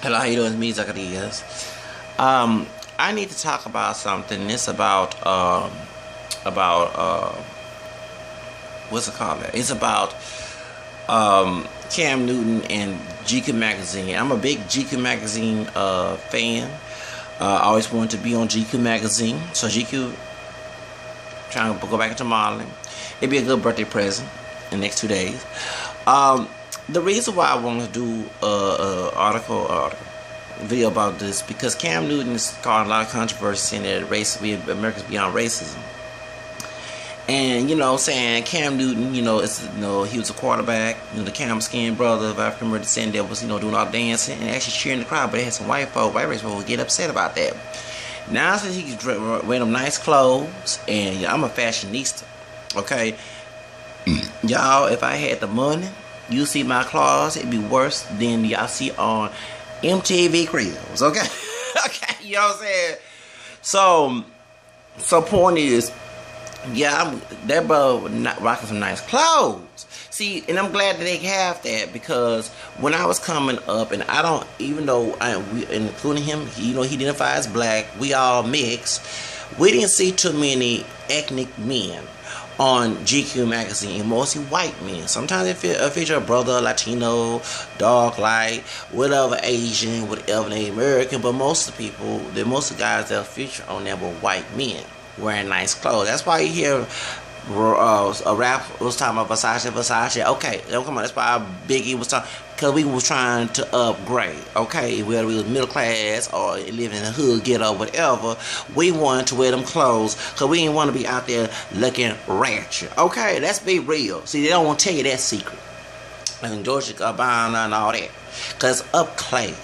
Hello, how you doing? It's me, Zacarias. I need to talk about something. It's about what's it called? It's about Cam Newton and GQ magazine. I'm a big GQ magazine fan. I always wanted to be on GQ magazine. So GQ trying to go back into modeling. It'd be a good birthday present in the next 2 days. The reason why I want to do a video about this because Cam Newton is causing a lot of controversy saying that America's beyond racism. And saying Cam Newton, he was a quarterback, the Cam Skin brother of African American descent that was, doing all dancing and actually cheering the crowd, but they had some white race folks would get upset about that. Now since he's wearing them nice clothes, and I'm a fashionista, okay? Y'all, if I had the money, you see my clothes, it'd be worse than y'all see on MTV Cribs, okay? Okay, you know what I'm saying? So point is, that brother not rocking some nice clothes. See, and I'm glad that they have that because when I was coming up, and I don't, even though including him, he identifies black, we all mix. We didn't see too many ethnic men on GQ magazine, mostly white men. Sometimes it feature a brother, Latino, dark, light, whatever, Asian, whatever, Native American, but most of the guys that feature on there were white men wearing nice clothes. That's why you hear a rap was talking about Versace. Okay, come on, that's why Biggie was talking, because we was trying to upgrade. Okay, whether we was middle class or living in the hood, ghetto, whatever, we wanted to wear them clothes because we didn't want to be out there looking ratchet. Okay, let's be real. See, they don't want to tell you that secret. And Georgia Gabbana and all that, because upgrade,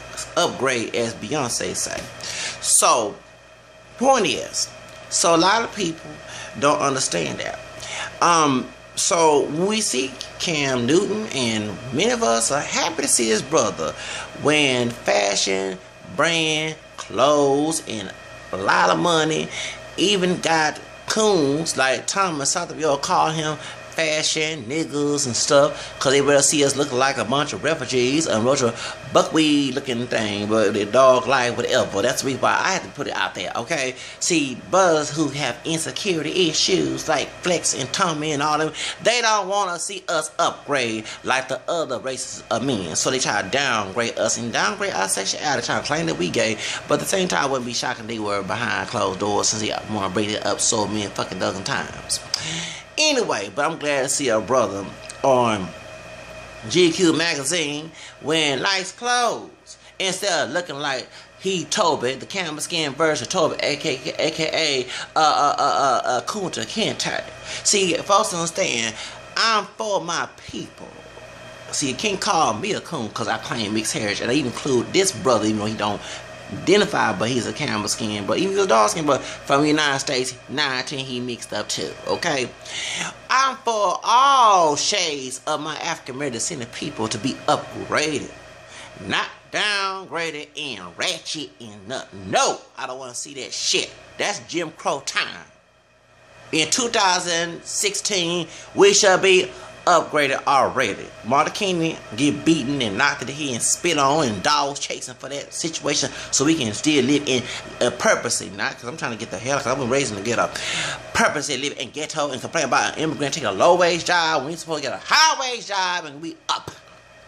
as Beyonce say. So, point is, so a lot of people don't understand that. So when we see Cam Newton, and many of us are happy to see his brother wearing fashion, brand, clothes, and a lot of money. Even got coons like Thomas Southerville call him fashion niggas and stuff because they rather see us looking like a bunch of refugees and a bunch of buckwheat looking thing, but the dog life, whatever. That's the reason why I had to put it out there, okay? See, brothers who have insecurity issues like Flex and Tommy and all them, they don't want to see us upgrade like the other races of men. So they try to downgrade us and downgrade our sexuality, trying to claim that we gay, but at the same time, I wouldn't be shocked if they were behind closed doors since they want to bring it up so many fucking dozen times. Anyway, but I'm glad to see a brother on GQ magazine wearing nice clothes instead of looking like he Toby, the camera skin version of Toby, aka Kunta Kinte. See, folks understand, I'm for my people. See, you can't call me a coon because I claim mixed heritage, and I even include this brother, even though he don't identify, but he's a camera skin, but even the dark skin, but from the United States, 19 he mixed up too, okay? I'm for all shades of my African American descendant people to be upgraded, not downgraded and ratchet and nothing. No, I don't want to see that shit. That's Jim Crow time. In 2016, we shall be upgraded already. Martin King get beaten and knocked in the head and spit on, and dogs chasing for that situation so we can still live in purposely, not because I'm trying to get the hell, because I've been raised in the ghetto, purposely live in ghetto and complain about an immigrant taking a low wage job when you're supposed to get a high wage job and we up.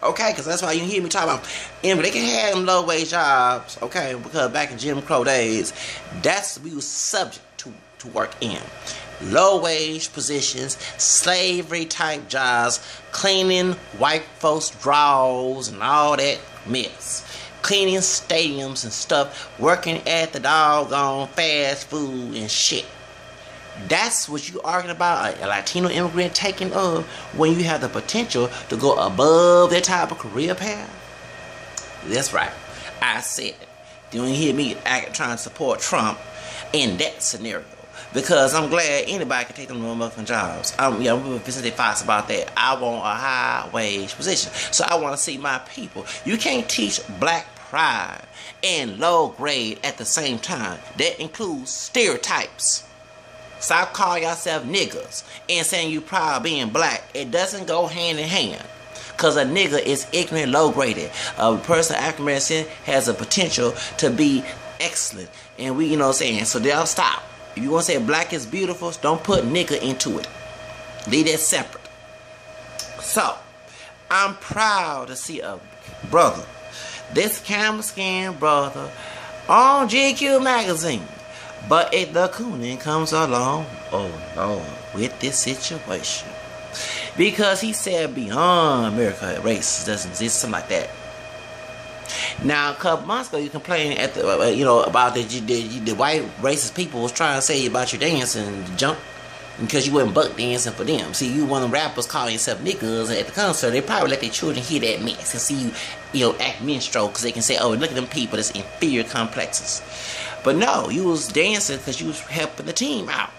Okay, because that's why you hear me talk about immigrants. They can have them low wage jobs, okay, because back in Jim Crow days, that's we was subject to work in low wage positions, slavery type jobs, cleaning white folks' drawers and all that mess, cleaning stadiums and stuff, working at the doggone fast food and shit. That's what you arguing about, a Latino immigrant taking up when you have the potential to go above that type of career path? That's right, I said it. You don't hear me trying to support Trump in that scenario. Because I'm glad anybody can take them motherfucking jobs. I'm Vicente Fox about that. I want a high wage position. So I want to see my people. You can't teach black pride and low grade at the same time. That includes stereotypes. Stop calling yourself niggas and saying you proud of being black. It doesn't go hand in hand. Because a nigga is ignorant, low graded. A person African American has a potential to be excellent. And we, you know what I'm saying? So they'll stop. If you want to say black is beautiful, don't put nigga into it. Leave that separate. So, I'm proud to see a brother, this camera scan brother, on GQ magazine. But if the cooning comes along, oh Lord, with this situation. Because he said beyond America, race doesn't exist, something like that. Now, a couple months ago, you complained at the, about that the white racist people was trying to say about your dancing and jump because you wasn't buck dancing for them. See, you one of the rappers calling yourself niggas at the concert. They probably let their children hear that mess and see you, act minstrel because they can say, oh, look at them people, that's inferior complexes. But no, you was dancing because you was helping the team out,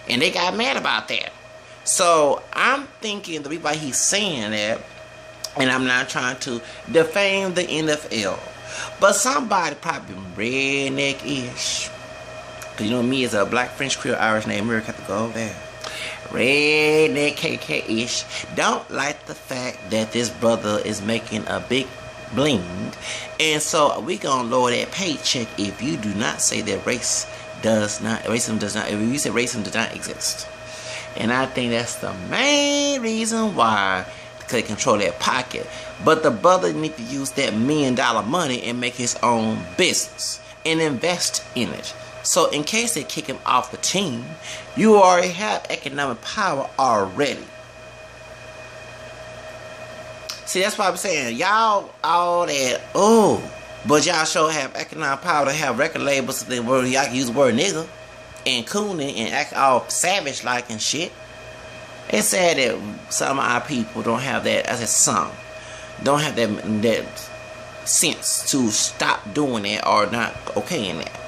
and they got mad about that. So I'm thinking the reason why he's saying that. And I'm not trying to defame the NFL. But somebody probably redneck-ish. Because you know me as a black French Creole Irish name, America have to go over there. Redneck KK-ish. Don't like the fact that this brother is making a big bling. And so we gonna lower that paycheck if you do not say that racism does not, if you say racism does not exist. And I think that's the main reason why they control that pocket. But the brother need to use that $1 million money and make his own business and invest in it. So in case they kick him off the team, you already have economic power already. See, that's why I'm saying y'all all that, but y'all sure have economic power to have record labels where y'all can use the word nigga and cooning and act all savage like and shit. It's sad that some of our people don't have that, as a some, don't have that sense to stop doing that or not okaying that.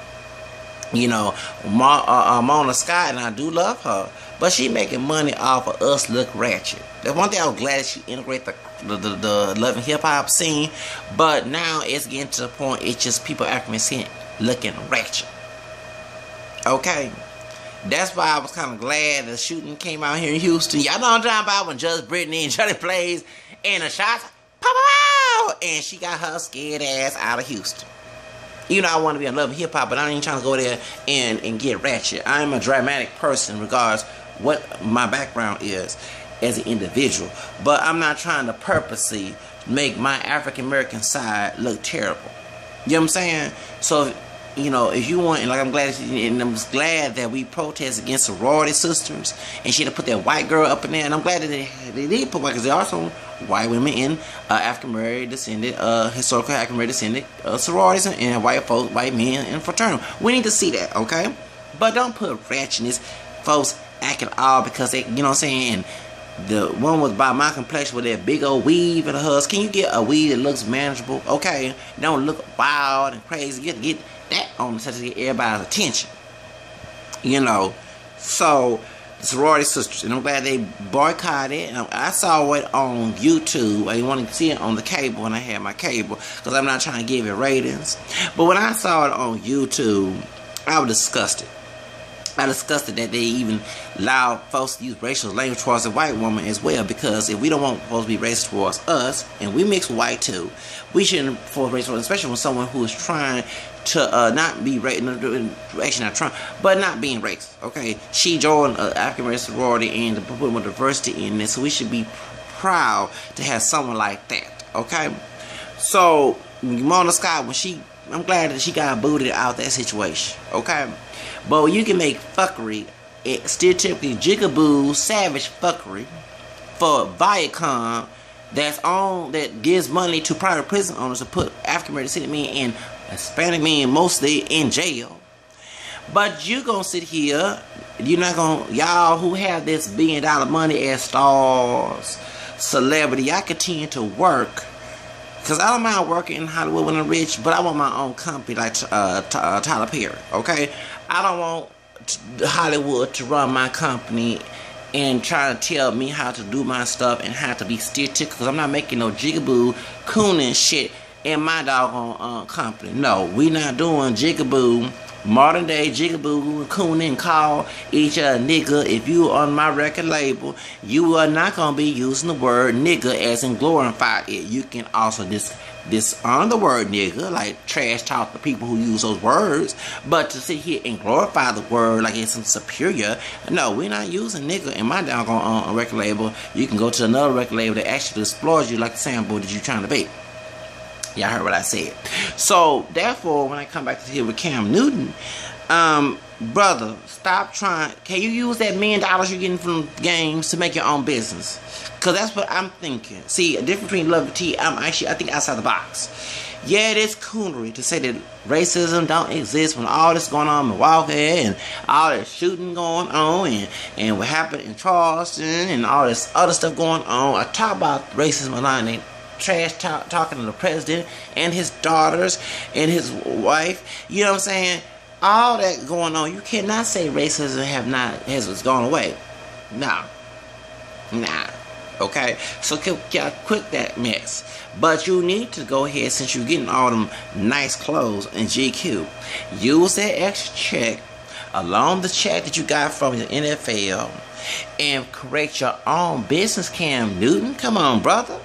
You know, Mona Scott, and I do love her, but she making money off of us look ratchet. The one thing I was glad that she integrated the love and hip hop scene, but now it's getting to the point it's just people African looking ratchet. Okay. That's why I was kind of glad the shooting came out here in Houston. Y'all know what I'm talking about when Judge Brittany and Johnny plays and the shots, pow, and she got her scared ass out of Houston. You know, I want to be in love with hip hop, but I ain't trying to go there and get ratchet. I'm a dramatic person regardless what my background is as an individual. But I'm not trying to purposely make my African American side look terrible. You know what I'm saying? So, you know, if you want, and like I'm glad that we protest against sorority sisters, and she had to put that white girl up in there, and I'm glad that they did put white, because there are some white women in African American descended, historical African American descended sororities and white folks, white men in fraternal. We need to see that, okay? But don't put ratchetness, folks acting all because they, you know what I'm saying. And the one was by my complexion with that big old weave in the husk. Can you get a weave that looks manageable? Okay, don't look wild and crazy. You get that on to get everybody's attention. You know, so the sorority sisters, and I'm glad they boycotted it. And I saw it on YouTube. I didn't want to see it on the cable when I had my cable because I'm not trying to give it ratings. But when I saw it on YouTube, I was disgusted. I disgusted that they even allow folks to use racial language towards a white woman as well, because if we don't want folks to be racist towards us, and we mix with white too, we shouldn't force racial, especially when someone who is trying to not be racist, actually not trying, but not being racist, okay? She joined African American sorority and to put more diversity in this, so we should be proud to have someone like that, okay? So, Mona Scott, I'm glad that she got booted out of that situation, okay? But you can make fuckery, stereotypically jigaboo, savage fuckery for Viacom that gives money to private prison owners to put African American men and Hispanic men mostly in jail. But you gonna sit here, you're not gonna, y'all who have this $1 billion money as stars, celebrity, y'all continue to work. Because I don't mind working in Hollywood when I'm rich, but I want my own company like Tyler Perry, okay? I don't want Hollywood to run my company and try to tell me how to do my stuff and how to be stereotypical, because I'm not making no jigaboo, cooning shit in my doggone company. No, we not doing jigaboo, modern day jigaboo and coon and call each other nigga. If you on my record label, you are not gonna be using the word nigga as in glorify it. You can also dishonor the word nigga, like trash talk the people who use those words, but to sit here and glorify the word like it's some superior, no, we're not using nigga in my doggone record label. You can go to another record label that actually explores you like the sample that you're trying to be. Y'all heard what I said. So therefore, when I come back to here with Cam Newton, brother, stop trying. Can you use that $1 million you're getting from games to make your own business? Because that's what I'm thinking. See, a difference between love and tea, I think outside the box. Yeah, it is coonery to say that racism don't exist when all this going on in Milwaukee and all this shooting going on and what happened in Charleston and all this other stuff going on. I talk about racism a lot, and trash talking to the president and his daughters and his wife. You know what I'm saying? All that going on. You cannot say racism has gone away. Nah. Okay? So quit that mess. But you need to go ahead, since you're getting all them nice clothes in GQ, use that extra check along the check that you got from your NFL and create your own business, Cam Newton. Come on, brother.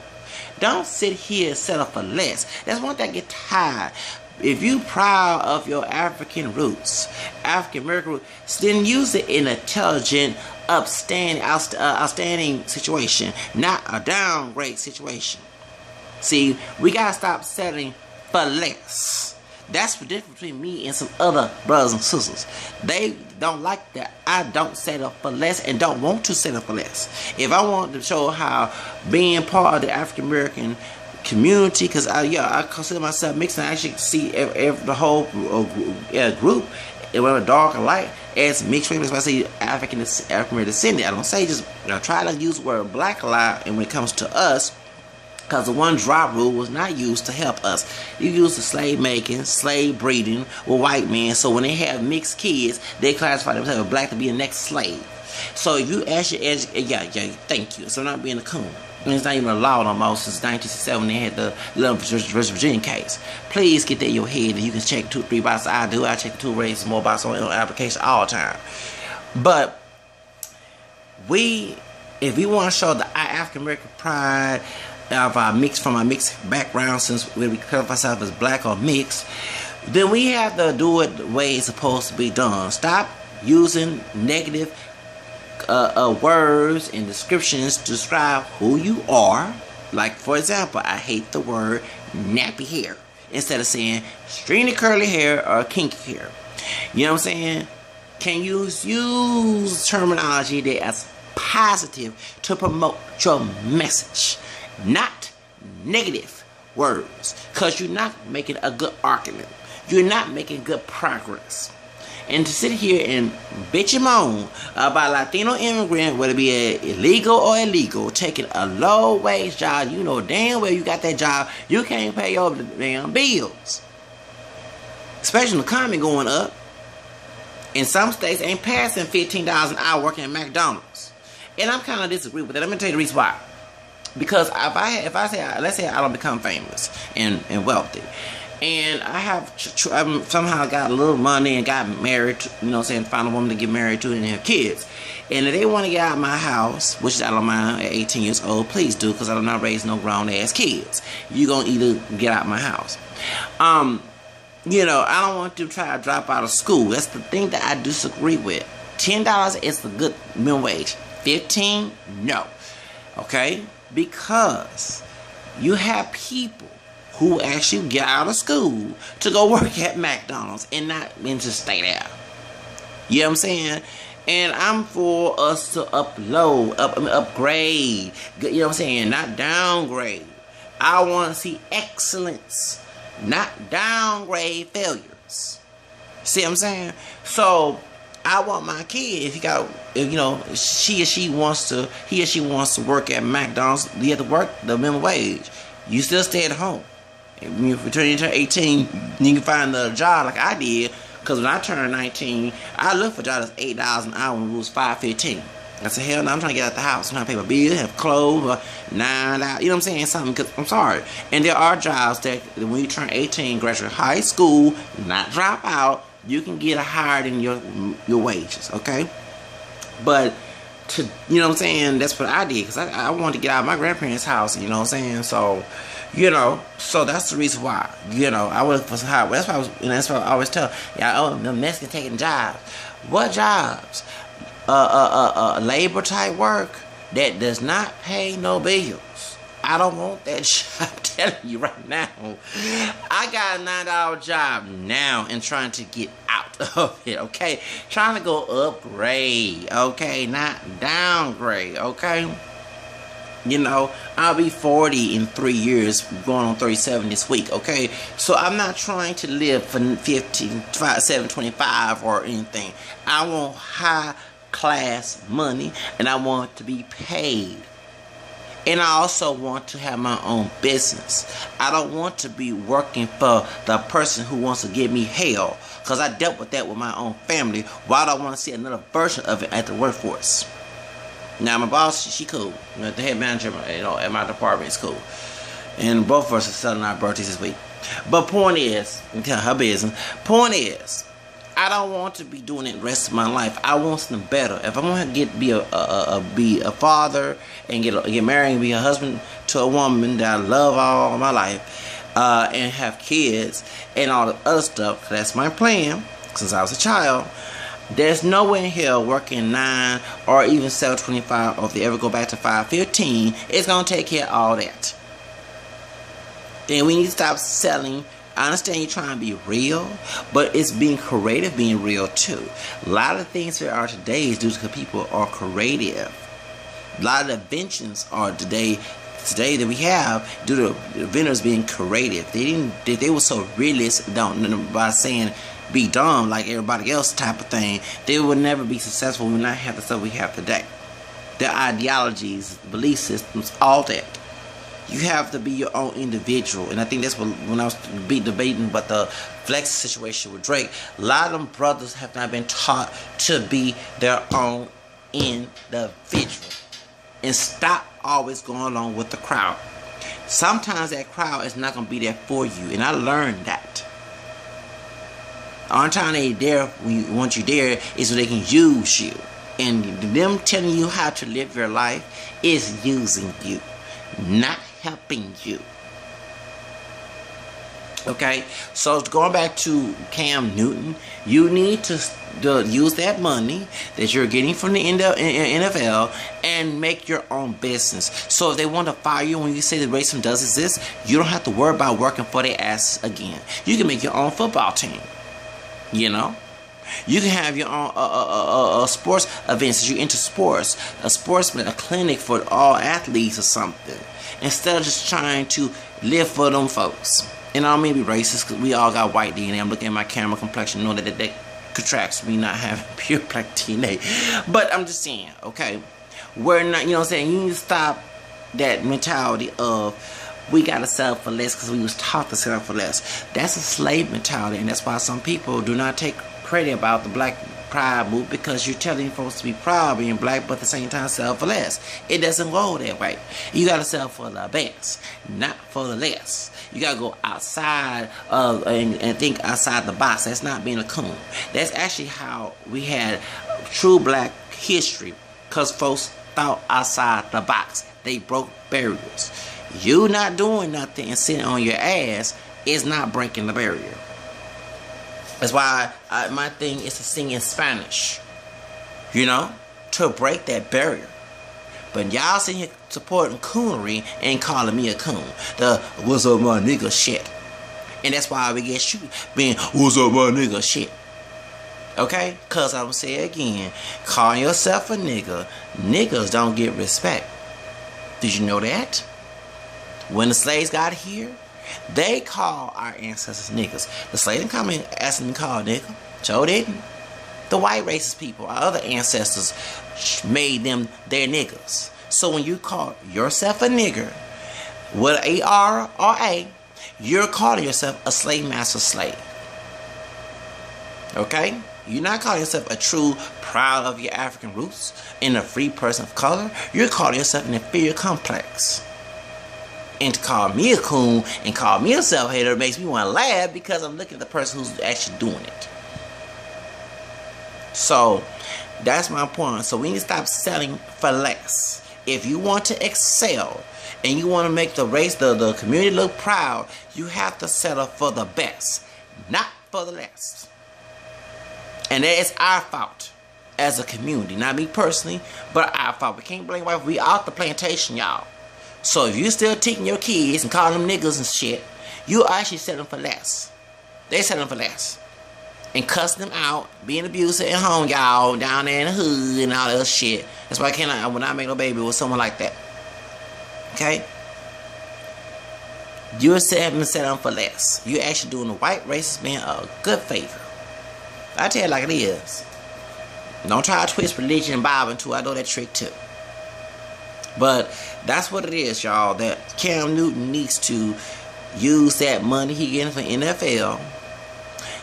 Don't sit here and settle for less. That's one thing I get tired. If you proud of your African roots, African American roots, then use it in an intelligent, outstanding situation, not a downgrade situation. See, we gotta stop settling for less. That's the difference between me and some other brothers and sisters. They don't like that. I don't settle for less and don't want to settle for less. If I want to show how being part of the African American community, because I consider myself mixed, and I actually see the whole group, whether dark or light, as mixed race. I say African American descendant. I don't say just try to use the word black a lot, and when it comes to us, because the one drop rule was not used to help us. You use the slave making, slave breeding with white men. So when they have mixed kids, they classify themselves as black to be the next slave. So if you actually thank you. So not being a coon. And it's not even allowed no more since 1967 they had the Love versus Virginia case. Please get that in your head, and you can check 2 or 3 boxes. I check the 2 races, more boxes on application all the time. But if we want to show the African American pride of our mixed background, since we classify ourselves as black or mixed, then we have to do it the way it's supposed to be done. Stop using negative words and descriptions to describe who you are. Like, for example, I hate the word nappy hair instead of saying stringy curly hair or kinky hair. You know what I'm saying? Can you use terminology that's positive to promote your message, not negative words, because you're not making a good argument. You're not making good progress. And to sit here and bitch and moan about Latino immigrant, whether it be illegal or illegal, taking a low wage job, you know damn well you got that job, you can't pay your damn bills. Especially the economy going up. In some states ain't passing $15 an hour working at McDonald's. And I'm kind of disagree with that. Let me tell you the reason why. Because if I say, let's say I don't become famous and wealthy, and I have somehow got a little money and got married, you know what I'm saying, found a woman to get married to and have kids, and if they want to get out of my house, which I don't mind at 18 years old, please do, because I don't raise no grown ass kids. You're going to either get out of my house. You know, I don't want to try to drop out of school. That's the thing that I disagree with. $10 is the good minimum wage. 15, no. Okay? Because you have people who actually get out of school to go work at McDonald's and just stay there. You know what I'm saying? And I'm for us to upgrade. You know what I'm saying? Not downgrade. I want to see excellence, not downgrade failures. See what I'm saying? So I want my kid, if you know, he or she wants to work at McDonald's, you have to work the minimum wage. You still stay at home. If you turn 18, you can find a job like I did. Because when I turned 19, I looked for jobs that's $8 an hour when it was $5.15. I said, hell no, I'm trying to get out of the house. I'm trying to pay my bills, have clothes, or $9. You know what I'm saying? Something, because I'm sorry. And there are jobs that when you turn 18, graduate high school, not drop out, you can get higher than your wages, okay? But to, you know what I'm saying, that's what I did, because I wanted to get out of my grandparents' house, you know what I'm saying? So, you know, so that's the reason why, you know, I was for high. That's why that's why I always tell y'all, oh, the Mexicans taking jobs. What jobs? Labor type work that does not pay no bills. I don't want that job. I'm telling you right now. I got a $9 job now and trying to get out of it, okay? Trying to go upgrade, okay? Not downgrade, okay? You know, I'll be 40 in 3 years, going on 37 this week, okay? So I'm not trying to live for 725 or anything. I want high class money, and I want to be paid. And I also want to have my own business. I don't want to be working for the person who wants to give me hell, because I dealt with that with my own family. Why do I want to see another version of it at the workforce? Now my boss, she cool. The head manager, you know, at my department is cool. And both of us are selling our birthdays this week. But point is, her business. Point is, I don't want to be doing it the rest of my life. I want something better. If I want to be a father and get married and be a husband to a woman that I love all my life, and have kids and all the other stuff, that's my plan since I was a child. There's no way in hell working 9 or even 725, or if they ever go back to 515, it's gonna take care of all that. Then we need to stop selling. I understand you're trying to be real, but it's being creative, being real too. A lot of things that are today is due to people are creative. A lot of the inventions are today that we have due to inventors being creative. They were so realist, by saying be dumb like everybody else type of thing, they would never be successful. We would not have the stuff we have today. Their ideologies, belief systems, all that. You have to be your own individual. And I think that's what, when I was debating about the flex situation with Drake, a lot of them brothers have not been taught to be their own individual. And stop always going along with the crowd. Sometimes that crowd is not going to be there for you. And I learned that. The only time they there when you want you there is so they can use you. And them telling you how to live your life is using you, not helping you. Okay, so going back to Cam Newton, you need to use that money that you're getting from the NFL and make your own business. So if they want to fire you when you say the racism does exist, you don't have to worry about working for their ass again. You can make your own football team. You know, you can have your own sports events if you're into sports, a clinic for all athletes or something, instead of just trying to live for them folks. And I don't mean to be racist, because we all got white DNA. I'm looking at my camera complexion, knowing that contracts me not having pure black DNA. But I'm just saying, okay, we're not, you know what I'm saying, you need to stop that mentality of we gotta sell for less because we was taught to sell for less. That's a slave mentality, and that's why some people do not take credit about the black pride movement, because you're telling folks to be proud of being black, but at the same time sell for less. It doesn't go that way. You gotta sell for the best, not for the less. You gotta go outside of and think outside the box. That's not being a coon. That's actually how we had true black history, because folks thought outside the box. They broke barriers. You not doing nothing and sitting on your ass is not breaking the barrier. That's why my thing is to sing in Spanish, you know, to break that barrier. But y'all sitting here supporting coonery and calling me a coon. The what's up my nigga shit. And that's why we get shoot being what's up my nigga shit. Okay? Cause I'm gonna say it again, calling yourself a nigga, niggas don't get respect. Did you know that? When the slaves got here, they called our ancestors niggas. The slaves didn't come in asking them to call nigga. Joe didn't. The white racist people, our other ancestors, made them their niggas. So when you call yourself a nigger, with A-R or A, you're calling yourself a slave master slave. Okay? You're not calling yourself a true proud of your African roots and a free person of color. You're calling yourself an inferior complex. And to call me a coon and call me a self-hater makes me want to laugh, because I'm looking at the person who's actually doing it. So that's my point. So we need to stop selling for less. If you want to excel and you want to make the race, the community look proud, you have to settle for the best, not for the less. And that is our fault as a community. Not me personally, but our fault. We can't blame white. We out the plantation, y'all. So if you still teaching your kids and calling them niggas and shit, you actually settling for less. They settling for less. And cussing them out, being abusive at home, y'all, down there in the hood and all that other shit. That's why I will not make no baby with someone like that. Okay? You're settling for less. You're actually doing the white racist man a good favor. I tell you like it is. Don't try to twist religion and Bible into it. I know that trick too. But that's what it is, y'all. That Cam Newton needs to use that money he getting from NFL.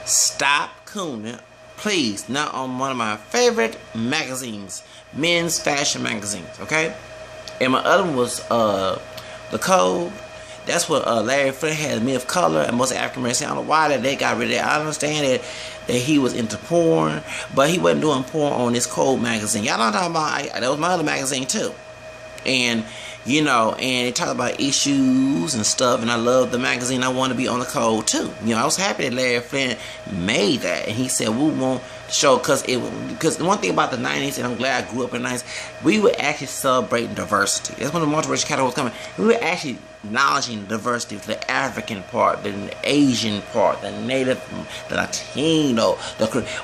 Stop cooning, please. Not on one of my favorite magazines, men's fashion magazines. Okay, and my other one was The Code. That's what Larry Flint had, men of color and most African Americans. I don't know why that they got rid of it. I understand that he was into porn, but he wasn't doing porn on this Code magazine. Y'all know what I'm talking about? That was my other magazine too. And you know, and it talked about issues and stuff, and I love the magazine. I want to be on The Code too. You know, I was happy that Larry Flint made that, and he said we want to show because the one thing about the 90s, and I'm glad I grew up in the 90s, we were actually celebrating diversity. That's when the multiracial category was coming. We were actually acknowledging diversity for the African part, the Asian part, the Native, the Latino,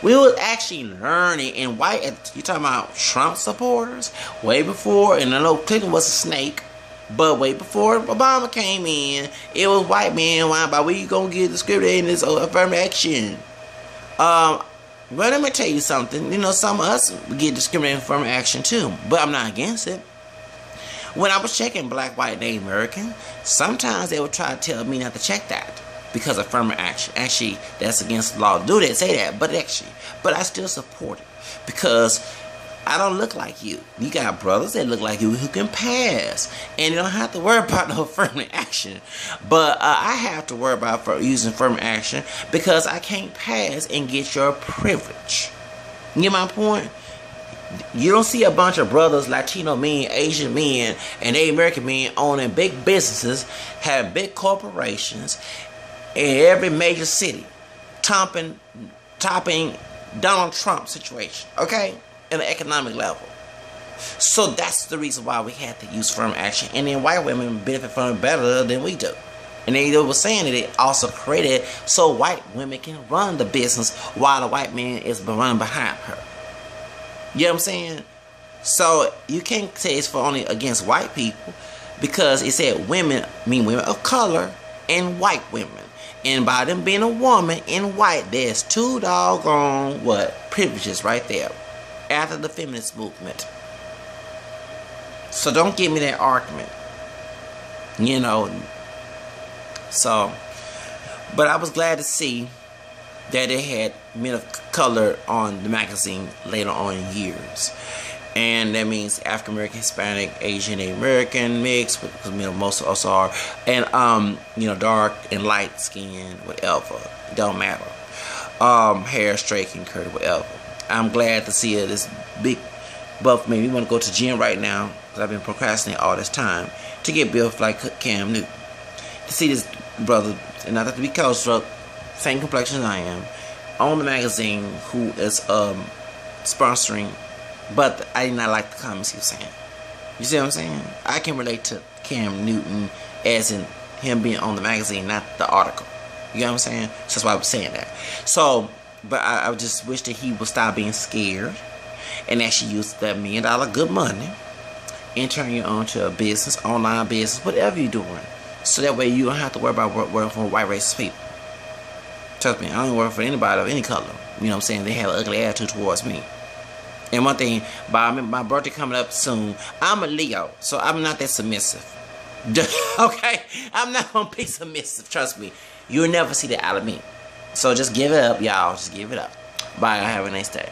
we were actually learning. And white, you talking about Trump supporters way before, and I know Clinton was a snake, but way before Obama came in, it was white men whining about we gonna get discriminated in this affirmative action. Well, let me tell you something. You know, some of us get discriminated in affirmative action too, but I'm not against it. When I was checking black, white, Native American, sometimes they would try to tell me not to check that because of affirmative action. Actually, that's against the law to do that, say that, but I still support it because I don't look like you. You got brothers that look like you who can pass, and you don't have to worry about no affirmative action. But I have to worry about using affirmative action because I can't pass and get your privilege. You get my point? You don't see a bunch of brothers, Latino men, Asian men, and Native American men owning big businesses, having big corporations in every major city, topping Donald Trump situation, okay, in the economic level. So that's the reason why we had to use affirmative action, and then white women benefit from it better than we do. And they were saying that it also created so white women can run the business while the white man is running behind her. You know what I'm saying? So you can't say it's for only against white people because it said women, mean women of color and white women. And by them being a woman in white, there's two doggone privileges right there after the feminist movement. So don't give me that argument. You know. So, but I was glad to see that they had men of color on the magazine later on in years. And that means African American, Hispanic, Asian, American mix, because most of us are, and dark and light skin, whatever. It don't matter. Hair straight and curly, whatever. I'm glad to see this big buff man. We want to go to the gym right now because I've been procrastinating all this time to get built like Cam Newton. To see this brother, and not to be cultural, same complexion as I am, on the magazine who is sponsoring, but I did not like the comments he was saying. You see what I'm saying? I can relate to Cam Newton as in him being on the magazine, not the article. You know what I'm saying? So that's why I was saying that. So, but I just wish that he would stop being scared and actually use that $1 million good money and turn you on to a business, online business, whatever you're doing. So that way you don't have to worry about working for white racist people. Trust me, I don't work for anybody of any color. You know what I'm saying? They have an ugly attitude towards me. And one thing, by my birthday coming up soon, I'm a Leo, so I'm not that submissive. Okay? I'm not going to be submissive, trust me. You'll never see that out of me. So just give it up, y'all. Just give it up. Bye, have a nice day.